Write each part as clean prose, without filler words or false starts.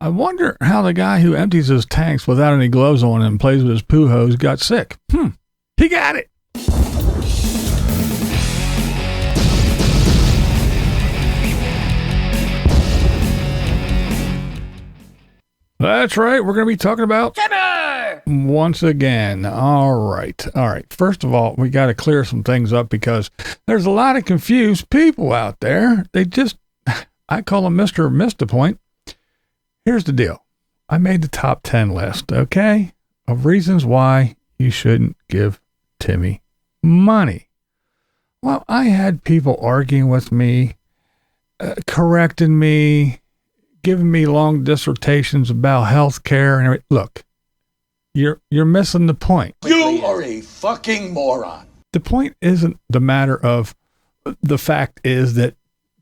I wonder how the guy who empties his tanks without any gloves on and plays with his poo hose got sick. He got it. That's right. We're going to be talking about Timmy once again. All right. First of all, we got to clear some things up because there's a lot of confused people out there. I call them Mr. Missed the Point. Here's the deal. I made the top 10 list, okay, of reasons why you shouldn't give Timmy money. Well, I had people arguing with me, correcting me, giving me long dissertations about health care and everything. Look, you're missing the point. You are a fucking moron. The point isn't the matter of the fact is that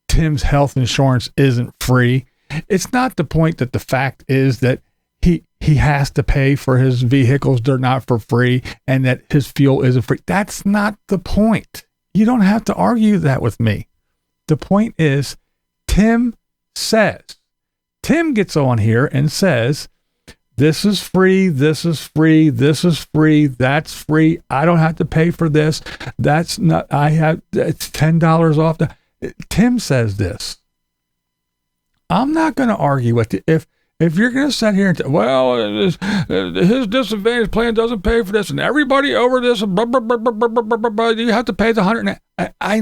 Tim's health insurance isn't free. It's not the point that the fact is that he has to pay for his vehicles. They're not for free, and that his fuel isn't free. That's not the point. You don't have to argue that with me. The point is Tim gets on here and says, this is free, this is free, this is free, that's free. I don't have to pay for this. That's not, it's $10 off. Tim says this. I'm not going to argue with you. If you're going to sit here and his disadvantage plan doesn't pay for this and everybody over this, you have to pay the $100. I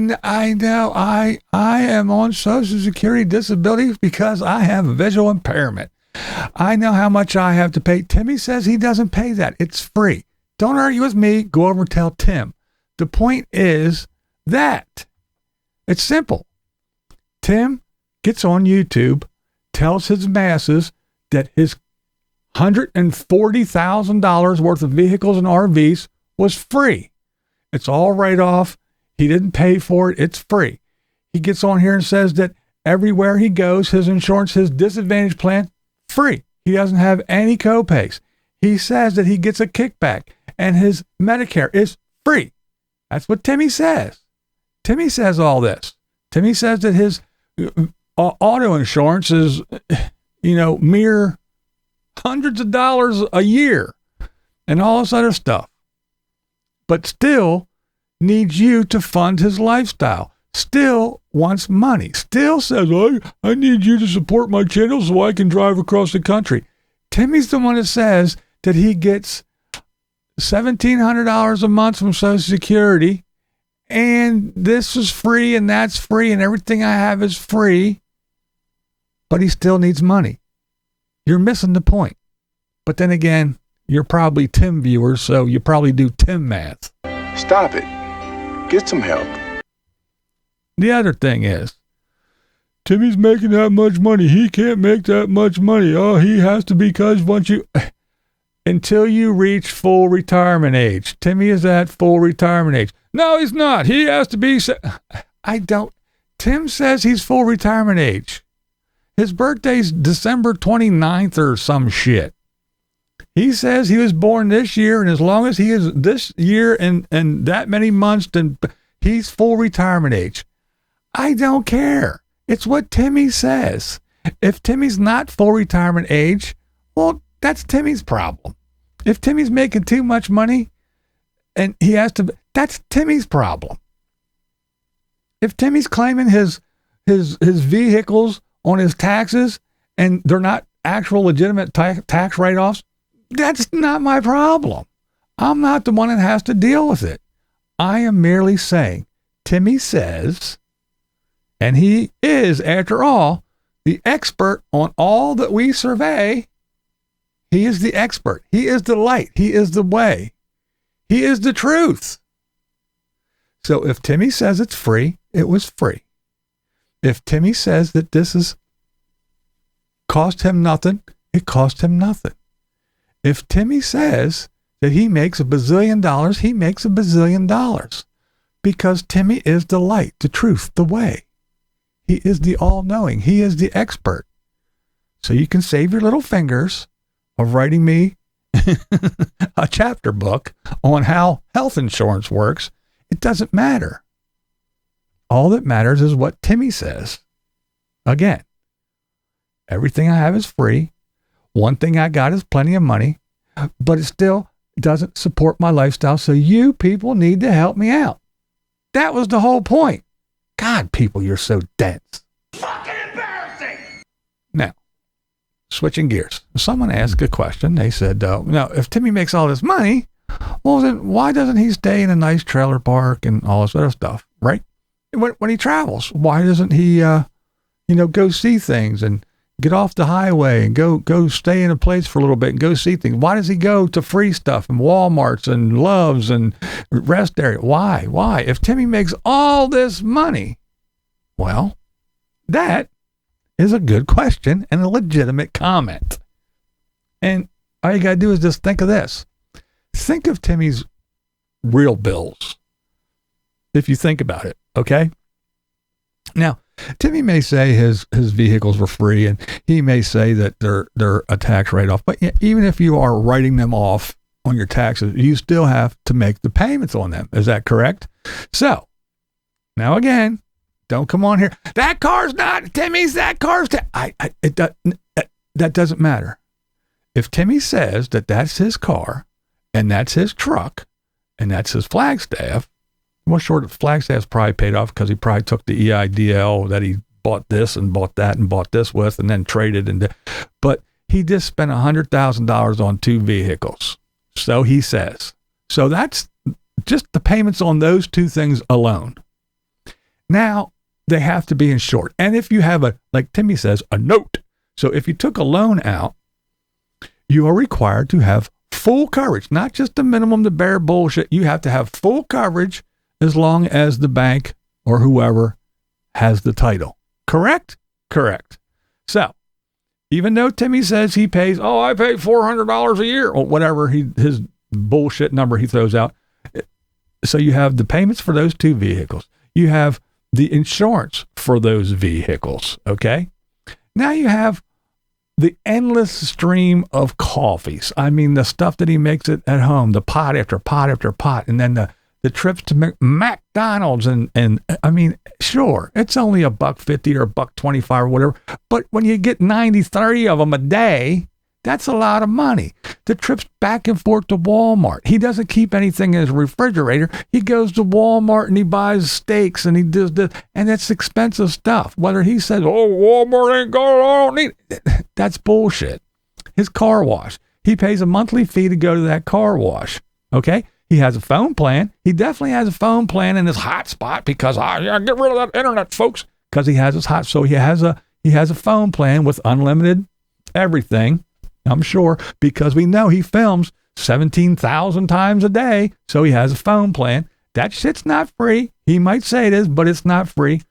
know I am on Social Security disability because I have a visual impairment. I know how much I have to pay. Timmy says he doesn't pay that. It's free. Don't argue with me. Go over and tell Tim. The point is that it's simple. Tim gets on YouTube, tells his masses that his $140,000 worth of vehicles and RVs was free. It's all right off. He didn't pay for it. It's free. He gets on here and says that everywhere he goes, his insurance, his disadvantage plan, free. He doesn't have any copays. He says that he gets a kickback and his Medicare is free. That's what Timmy says. Timmy says all this. Timmy says that his auto insurance is, mere hundreds of dollars a year and all this other stuff, but still needs you to fund his lifestyle, still wants money, still says, I need you to support my channel so I can drive across the country. Timmy's the one that says that he gets $1,700 a month from Social Security and this is free and that's free and everything I have is free, but he still needs money. You're missing the point. But then again, you're probably Tim viewers, so you probably do Tim math. Stop it. Get some help. The other thing is, Timmy's making that much money. He can't make that much money. Oh, he has to because until you reach full retirement age. Timmy is at full retirement age. No, he's not. He has to be. Tim says he's full retirement age. His birthday's December 29th or some shit. He says he was born this year, and as long as he is this year and that many months, then he's full retirement age. I don't care. It's what Timmy says. If Timmy's not full retirement age, well, that's Timmy's problem. If Timmy's making too much money and he has to, that's Timmy's problem. If Timmy's claiming his vehicles on his taxes and they're not actual legitimate tax write-offs, that's not my problem. I'm not the one that has to deal with it. I am merely saying, Timmy says, and he is, after all, the expert on all that we survey. He is the expert. He is the light. He is the way. He is the truth. So if Timmy says it's free, it was free. If Timmy says that this is cost him nothing, it cost him nothing. If Timmy says that he makes $1 bazillion, he makes $1 bazillion because Timmy is the light, the truth, the way. He is the all-knowing. He is the expert. So you can save your little fingers of writing me a chapter book on how health insurance works. It doesn't matter. All that matters is what Timmy says. Again, everything I have is free. one thing I got is plenty of money, but it still doesn't support my lifestyle. So you people need to help me out. That was the whole point. God, people, you're so dense. Fucking embarrassing! Now, switching gears. Someone asked a question. They said, now, if Timmy makes all this money, well, then why doesn't he stay in a nice trailer park and all this other stuff, right? When he travels, why doesn't he, go see things and get off the highway and go stay in a place for a little bit and go see things? Why does he go to free stuff and Walmarts and Loves and rest area? Why? If Timmy makes all this money, well, that is a good question and a legitimate comment. And all you got to do is just think of this. Think of Timmy's real bills, if you think about it, okay? Now, Timmy may say his vehicles were free, and he may say that they're a tax write-off, but even if you are writing them off on your taxes, you still have to make the payments on them. Is that correct? So, now again, don't come on here. That car's not Timmy's, that car's that doesn't matter. If Timmy says that that's his car, and that's his truck, and that's his Flagstaff, well, short of Flagstaff's probably paid off because he probably took the EIDL that he bought this and bought that and bought this with and then traded. But he just spent $100,000 on 2 vehicles. So he says. So that's just the payments on those 2 things alone. Now, they have to be insured. And if you have like Timmy says, a note. So if you took a loan out, you are required to have full coverage, not just the minimum, the bare bullshit. You have to have full coverage as long as the bank or whoever has the title. Correct? Correct. So, even though Timmy says he pays, I pay $400 a year, or whatever his bullshit number he throws out. So you have the payments for those 2 vehicles. You have the insurance for those vehicles, okay? Now you have the endless stream of coffees. I mean, the stuff that he makes at home, the pot after pot after pot, and then the trips to McDonald's and I mean, sure, it's only $1.50 or $1.25 or whatever, but when you get 93 of them a day, that's a lot of money. The trips back and forth to Walmart. He doesn't keep anything in his refrigerator. He goes to Walmart and he buys steaks and he does this, and it's expensive stuff. Whether he says, Walmart ain't got it, I don't need it. That's bullshit. His car wash. He pays a monthly fee to go to that car wash. Okay? He has a phone plan. He definitely has a phone plan in his hotspot because get rid of that internet, folks. Because he has his hot. So he has a phone plan with unlimited everything. I'm sure, because we know he films 17,000 times a day. So he has a phone plan. That shit's not free. He might say it is, but it's not free.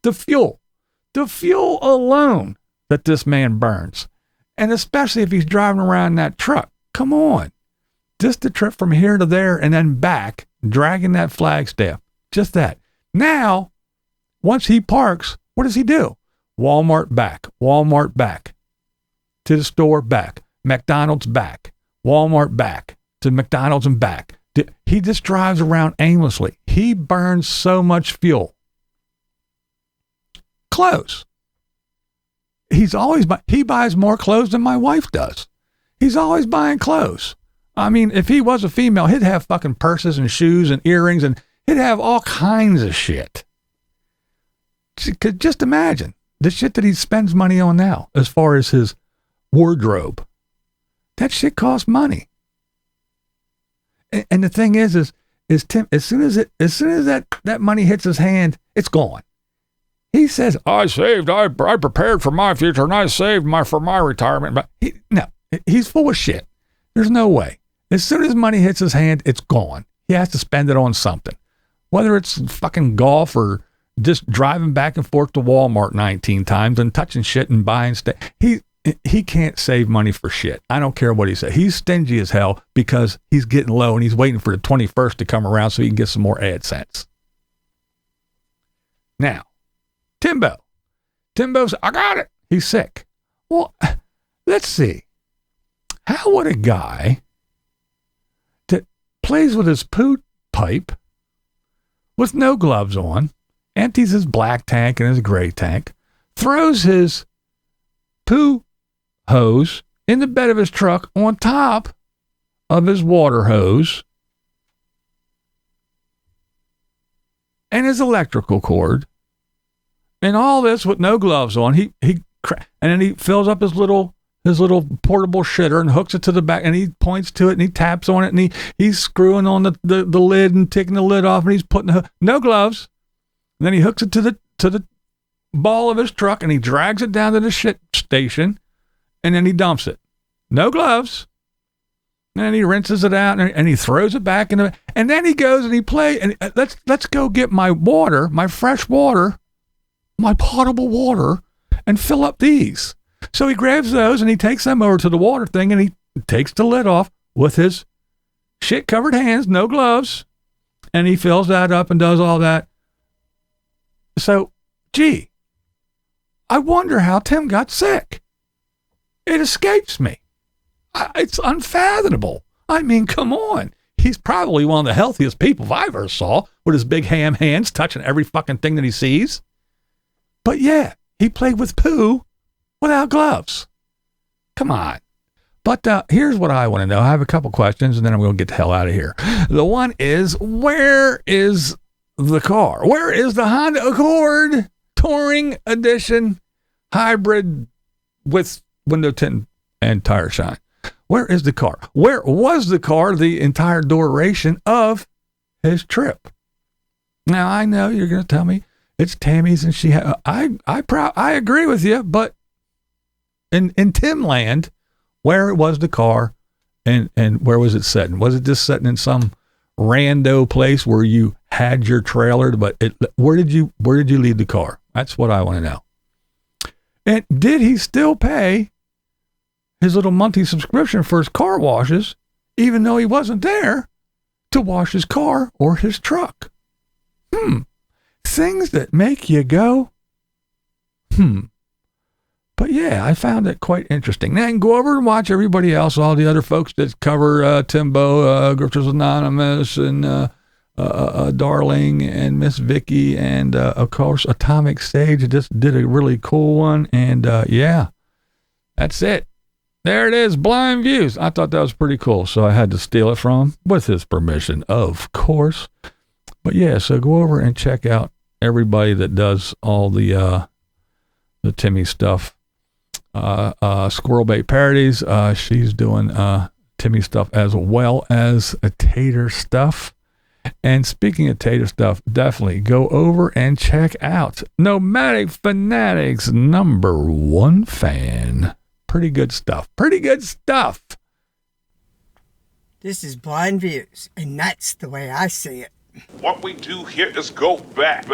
The fuel alone that this man burns. And especially if he's driving around in that truck. Come on. Just the trip from here to there and then back, dragging that Flagstaff. Just that. Now, once he parks, what does he do? Walmart back. To the store back. McDonald's back. Walmart back. To McDonald's and back. He just drives around aimlessly. He burns so much fuel. Clothes. He buys more clothes than my wife does. He's always buying clothes. I mean, if he was a female, he'd have fucking purses and shoes and earrings and he'd have all kinds of shit. Just imagine the shit that he spends money on now as far as his wardrobe. That shit costs money. And the thing is Tim, as soon as that money hits his hand, it's gone. He says, I prepared for my future and I saved for my retirement. But he's full of shit. There's no way. As soon as money hits his hand, it's gone. He has to spend it on something. Whether it's fucking golf or just driving back and forth to Walmart 19 times and touching shit and buying stuff. He can't save money for shit. I don't care what he says. He's stingy as hell because he's getting low and he's waiting for the 21st to come around so he can get some more AdSense. Now, Timbo's, I got it. He's sick. Well, let's see. How would a guy that plays with his poo pipe with no gloves on, empties his black tank and his gray tank, throws his poo hose in the bed of his truck on top of his water hose and his electrical cord, and all this with no gloves on. And then he fills up his little portable shitter and hooks it to the back, and he points to it and he taps on it, and he's screwing on the lid and taking the lid off, and he's putting no gloves. And then he hooks it to the ball of his truck, and he drags it down to the shit station, and then he dumps it. No gloves. And then he rinses it out, and he throws it back in and then he goes and he plays, and let's go get my water, my fresh water, my potable water, and fill up these. So he grabs those and he takes them over to the water thing, and he takes the lid off with his shit covered hands, no gloves, and he fills that up and does all that. So, gee, I wonder how Tim got sick. It escapes me. It's unfathomable. I mean, come on. He's probably one of the healthiest people I've ever saw, with his big ham hands touching every fucking thing that he sees. But yeah, he played with poo without gloves. Come on. But here's what I want to know. I have a couple questions, and then I'm going to get the hell out of here. The one is, where is the car? Where is the Honda Accord Touring Edition Hybrid with window tint and tire shine? Where is the car? Where was the car the entire duration of his trip? Now, I know you're going to tell me it's Tammy's, and I agree with you, but in Tim land, where was the car, and where was it sitting? Was it just sitting in some rando place where you had your trailer, but where did you leave the car? That's what I want to know. And did he still pay his little monthly subscription for his car washes, even though he wasn't there to wash his car or his truck? Things that make you go, But yeah, I found it quite interesting. Now, go over and watch everybody else, all the other folks that cover Timbo, Grifters Anonymous, and Darling, and Miss Vicky, and of course Atomic Sage just did a really cool one. And yeah, that's it. There it is, Blind Views. I thought that was pretty cool, so I had to steal it from him, with his permission, of course. But yeah, so go over and check out everybody that does all the Timmy stuff. Squirrel Bait Parodies, she's doing Timmy stuff as well as a Tater stuff. And speaking of Tater stuff, definitely go over and check out Nomadic Fanatics #1 fan. Pretty good stuff. This is Blind Views, and that's the way I see it. What we do here is go back.